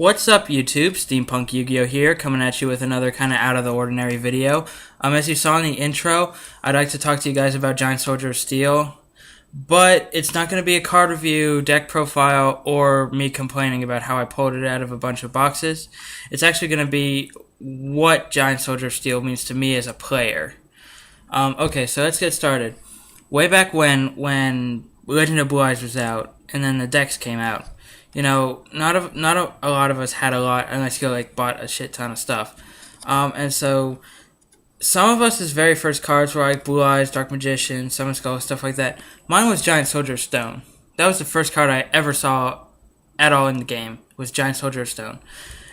What's up, YouTube? Steampunk Yu-Gi-Oh! Here, coming at you with another kind of out-of-the-ordinary video. As you saw in the intro, I'd like to talk to you guys about Giant Soldier of Steel, but it's not going to be a card review, deck profile, or me complaining about how I pulled it out of a bunch of boxes. It's actually going to be what Giant Soldier of Steel means to me as a player. Okay, so let's get started. Way back when Legend of Blue Eyes was out, and then the decks came out, not a lot of us had a lot unless you bought a shit ton of stuff. And so some of us' very first cards were like Blue Eyes, Dark Magician, Summon Skull, stuff like that. Mine was Giant Soldier of Stone. That was the first card I ever saw at all in the game, was Giant Soldier of Stone.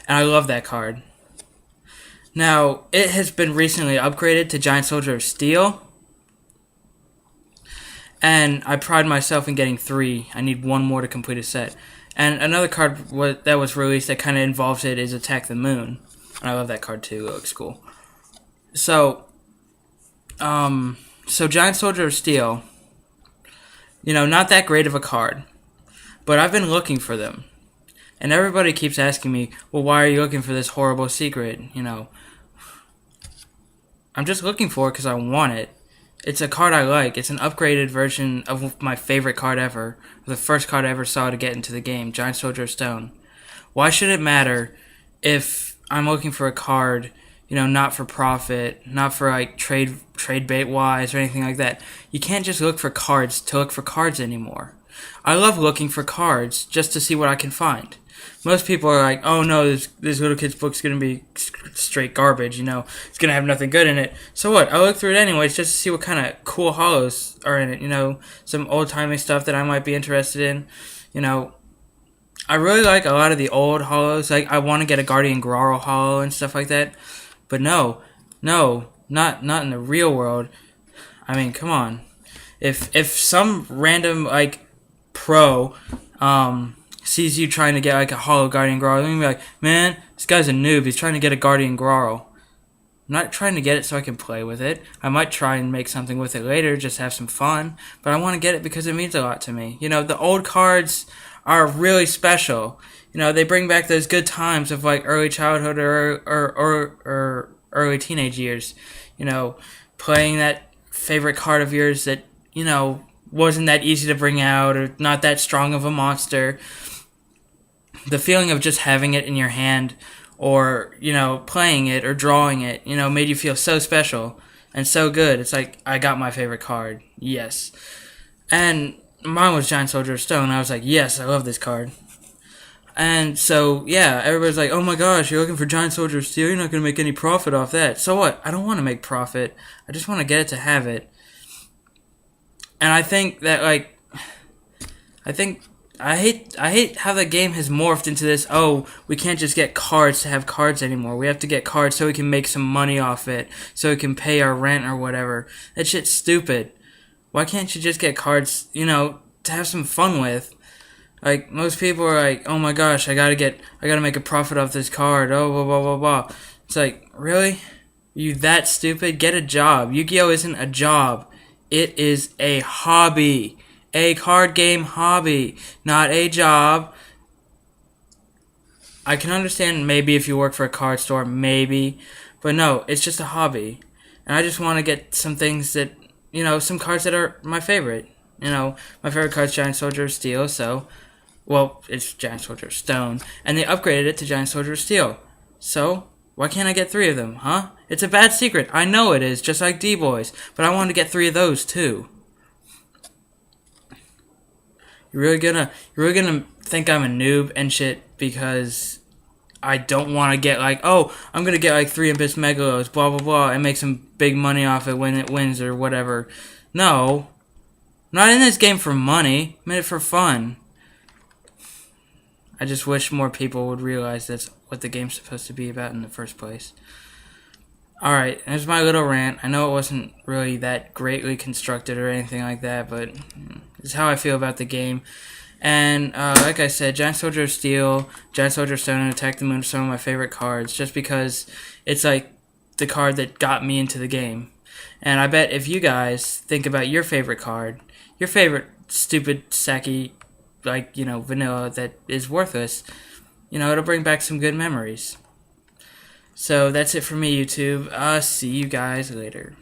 And I love that card. Now, it has been recently upgraded to Giant Soldier of Steel. And I pride myself in getting 3. I need 1 more to complete a set. And another card that was released that kind of involves it is Attack the Moon. And I love that card too. It looks cool. So Giant Soldier of Steel, not that great of a card. But I've been looking for them. And everybody keeps asking me, well, why are you looking for this horrible secret? I'm just looking for it because I want it. It's a card I like. It's an upgraded version of my favorite card ever. The first card I ever saw to get into the game, Giant Soldier of Stone. Why should it matter if I'm looking for a card, not for profit, not for trade bait wise or anything like that? You can't just look for cards to look for cards anymore. I love looking for cards just to see what I can find. Most people are like, oh no, this little kid's book's going to be straight garbage, it's going to have nothing good in it. So what? I look through it anyways just to see what kind of cool holos are in it, some old-timey stuff that I might be interested in. I really like a lot of the old holos. Like, I want to get a Guardian Graro holo and stuff like that. But no, not in the real world. I mean, come on. If some random, pro, sees you trying to get a holo Guardian Graro, they're going to be like, man, this guy's a noob. He's trying to get a Guardian Graro. I'm not trying to get it so I can play with it. I might try and make something with it later, just have some fun. But I want to get it because it means a lot to me. The old cards are really special. They bring back those good times of early childhood or early teenage years. Playing that favorite card of yours that, wasn't that easy to bring out or not that strong of a monster. The feeling of just having it in your hand or, playing it or drawing it, made you feel so special and so good. It's like, I got my favorite card. Yes. And mine was Giant Soldier of Stone. I was like, yes, I love this card. And so, yeah, everybody's like, oh my gosh, you're looking for Giant Soldier of Steel? You're not going to make any profit off that. So what? I don't want to make profit. I just want to get it to have it. And I think that, I hate how the game has morphed into this, oh, we can't just get cards to have cards anymore. We have to get cards so we can make some money off it, so we can pay our rent or whatever. That shit's stupid. Why can't you just get cards, to have some fun with? Most people are like, oh my gosh, I gotta make a profit off this card, oh, blah, blah, blah, blah. It's like, really? Are you that stupid? Get a job. Yu-Gi-Oh! Isn't a job. It is a hobby. A card game hobby, not a job. I can understand maybe if you work for a card store, maybe. But no, it's just a hobby. And I just want to get some things that, some cards that are my favorite. My favorite card's Giant Soldier of Steel, so, well, it's Giant Soldier of Stone. And they upgraded it to Giant Soldier of Steel. So, why can't I get 3 of them, huh? It's a bad secret. I know it is, just like D-Boys. But I wanted to get 3 of those, too. You're really gonna think I'm a noob and shit because I don't want to get I'm gonna get 3 Abyss Megalos, blah blah blah, and make some big money off it when it wins or whatever. No, not in this game for money. I'm in it for fun. I just wish more people would realize that's what the game's supposed to be about in the first place. Alright, there's my little rant. I know it wasn't really that greatly constructed or anything like that, but it's how I feel about the game. And like I said, Giant Soldier of Steel, Giant Soldier of Stone, and Attack the Moon are some of my favorite cards, just because it's the card that got me into the game. And I bet if you guys think about your favorite card, your favorite stupid, sacky, vanilla that is worthless, It'll bring back some good memories. So that's it for me, YouTube. See you guys later.